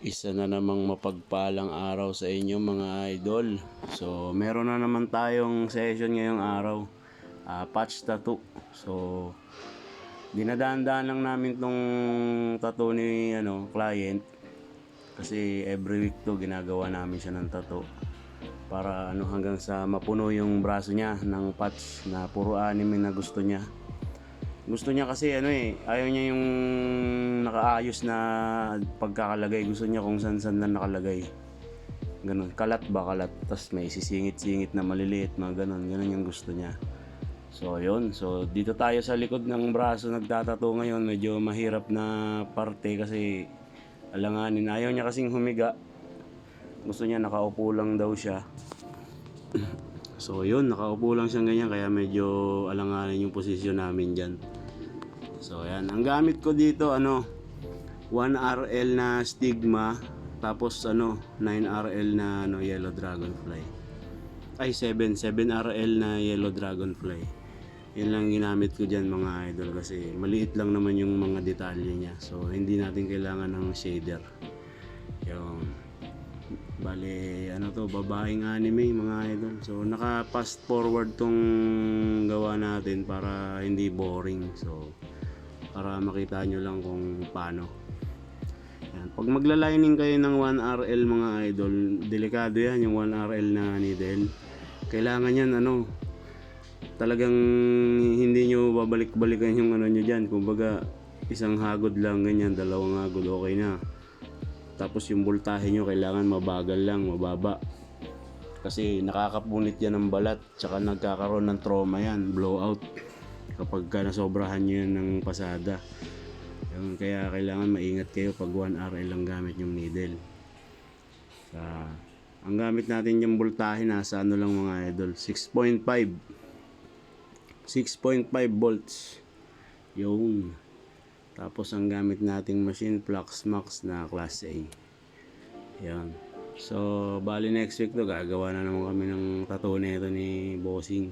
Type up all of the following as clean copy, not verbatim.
Isa na namang mapagpalang araw sa inyo mga idol. So meron na naman tayong session ngayong araw, patch tattoo. So dinadaan-daan lang namin tong tattoo ni client. Kasi every week to ginagawa namin siya ng tattoo. Para hanggang sa mapuno yung braso niya ng patch na puro anime na gusto niya. Gusto niya kasi ayaw niya yung nakaayos na pagkakalagay. Gusto niya kung saan na nakalagay. Ganun, kalat ba kalat. Tapos may sisingit-singit na maliliit, mga ganun yung gusto niya. So yun, so dito tayo sa likod ng braso nagtatato ngayon. Medyo mahirap na parte kasi alanganin. Ayaw niya kasing humiga. Gusto niya nakaupo lang daw siya. So yun, nakaupo lang siya ganyan, kaya medyo alanganin yung posisyon namin dyan. So yan, ang gamit ko dito 1RL na stigma, tapos 9RL na yellow dragonfly. Ay 7RL na yellow dragonfly. Yan lang ginamit ko dyan mga idol, kasi maliit lang naman yung mga detalye niya. So hindi natin kailangan ng shader. Yung bale babaeng anime mga idol. So naka fast forward tong gawa natin para hindi boring. So para makita nyo lang kung paano. Yan. Pag magla-lining kayo ng 1RL mga idol, delikado yan yung 1RL na needle. Kailangan yan talagang hindi nyo babalik-balikan yung nyo dyan. Kumbaga isang hagod lang ganyan, dalawang hagod okay na. Tapos yung voltahe nyo kailangan mabagal lang, mababa. Kasi nakakapunit yan ng balat, tsaka nagkakaroon ng trauma yan, blowout. Kapag nasobrahan nyo yan ng pasada. Kaya kailangan maingat kayo pag 1RL lang gamit yung needle. Ang gamit natin yung voltahe nasa lang mga idol, 6.5 volts. Yung tapos ang gamit nating machine Flux Max na class A. Yan. So bali next week to gagawa na naman kami ng tattoo nito ni Bossing.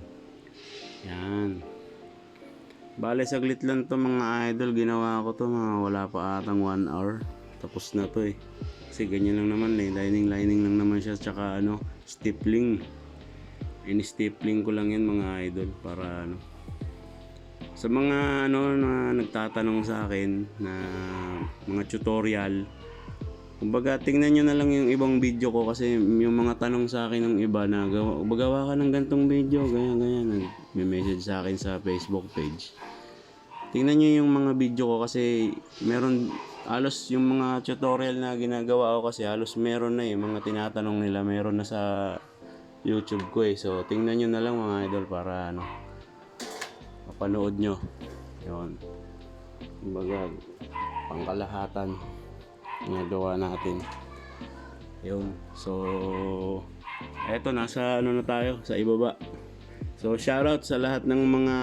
Yan. Bali saglit lang to mga idol, ginawa ko to wala pa atang 1 hour. Tapos na to Kasi ganyan lang naman lining lang naman siya, tsaka stippling. Ini-stippling ko lang yan mga idol para sa mga na nagtatanong sa akin na mga tutorial. Kumbaga tingnan nyo na lang yung ibang video ko, kasi yung mga tanong sa akin ng iba na gawa ka ng gantong video, ganyan may message sa akin sa Facebook page. Tingnan nyo yung mga video ko, kasi meron halos yung mga tutorial na ginagawa ko, kasi halos meron na yung mga tinatanong nila, meron na sa YouTube ko So tingnan nyo na lang mga idol para mapanood nyo. Yun. Kumbaga pangkalahatan ginagawa natin. Yun. So eto, nasa na tayo sa ibaba. So shoutout sa lahat ng mga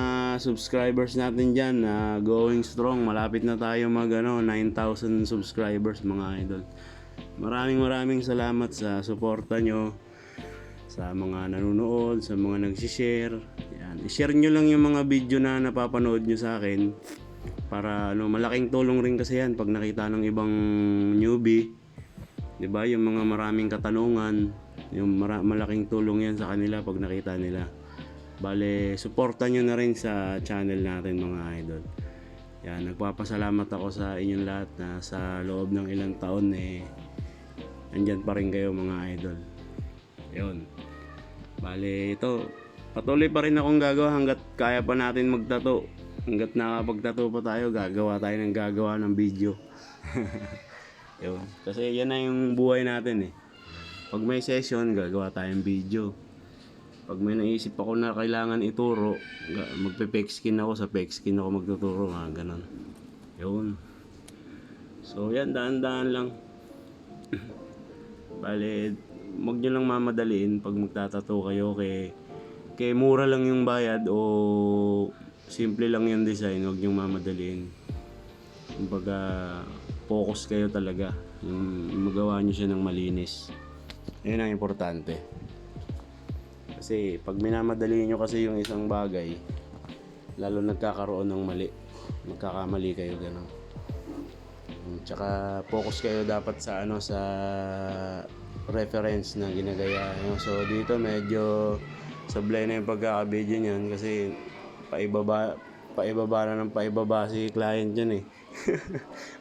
subscribers natin dyan na going strong. Malapit na tayo mag 9,000 subscribers mga idol. Maraming salamat sa suporta nyo, sa mga nanonood, sa mga nag-share. Yan. I-share nyo lang yung mga video na napapanood nyo sa akin, para malaking tulong rin kasi yan pag nakita ng ibang newbie. 'Di ba? Yung mga maraming katanungan, yung malaking tulong yan sa kanila pag nakita nila. Bale, suportan nyo na rin sa channel natin mga idol. Yan, nagpapasalamat ako sa inyong lahat na sa loob ng ilang taon andyan pa rin kayo mga idol. Yun. Bale, ito patuloy pa rin akong gagawa hanggat kaya pa natin magtato. Hanggat nakapagtato pa tayo, gagawa ng video. Yun. Kasi yan na yung buhay natin Pag may session, gagawa tayong video. Pag may naisip ako na kailangan ituro, magpe-fake skin ako, sa fake skin ako magtuturo, ganun. Yun. So yan, daan-daan lang. Bale, huwag nyo lang mamadaliin pag magtatato kayo, kay mura lang yung bayad o simple lang yung design. Huwag nyo mamadaliin. Kumbaga focus kayo talaga, yung magawa nyo siya ng malinis. Yun ang importante. Kasi pag minamadali nyo kasi yung isang bagay, lalo nagkakaroon ng mali, magkakamali kayo ganun. Tsaka focus kayo dapat sa ano, sa reference na ginagaya nyo. So dito medyo sablay na yung pagkaka-video niyan kasi paibaba na ng paibaba si client dyan eh.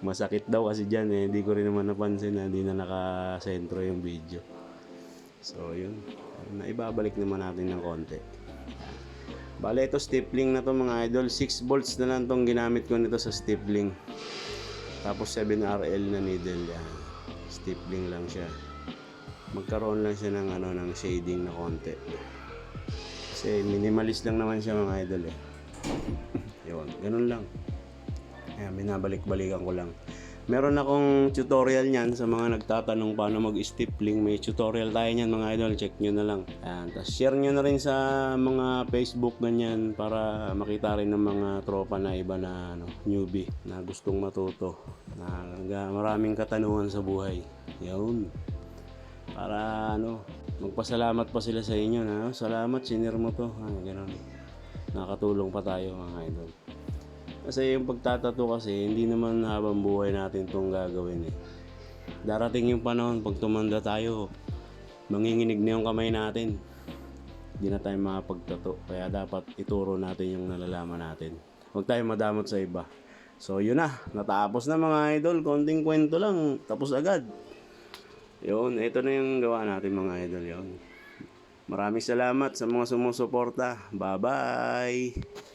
Masakit daw kasi dyan eh. Hindi ko rin naman napansin na hindi na nakasentro yung video. So yun, naibabalik naman natin ng konti. Bale ito stapling na to mga idol. 6 volts na lang tong ginamit ko nito sa stapling. Tapos 7RL na needle yan. Stapling lang siya. Magkaroon lang siya ng ano, ng shading na konti. Kasi minimalist lang naman siya mga idol eh. Yun, ganun lang. Ayan, binabalik-balikan ko lang. Meron akong tutorial niyan sa mga nagtatanong paano mag-stapling. May tutorial tayo niyan mga idol, check nyo na lang. Ayan, tapos share nyo na rin sa mga Facebook ganyan para makita rin ng mga tropa na iba na ano, newbie na gustong matuto. Na maraming katanungan sa buhay. Yun. Para ano, magpasalamat pa sila sa inyo na salamat, sinir mo to. Ganun. Nakatulong pa tayo mga idol. Kasi yung pagtatato kasi, hindi naman habang buhay natin itong gagawin eh. Darating yung panahon, pag tumanda tayo, manginginig na yung kamay natin. Hindi na tayo makapagtato. Kaya dapat ituro natin yung nalalaman natin. Huwag tayo madamot sa iba. So yun na, natapos na mga idol. Konting kwento lang, tapos agad. Yun, ito na yung gawa natin mga idol. Yun. Maraming salamat sa mga sumusuporta. Bye-bye!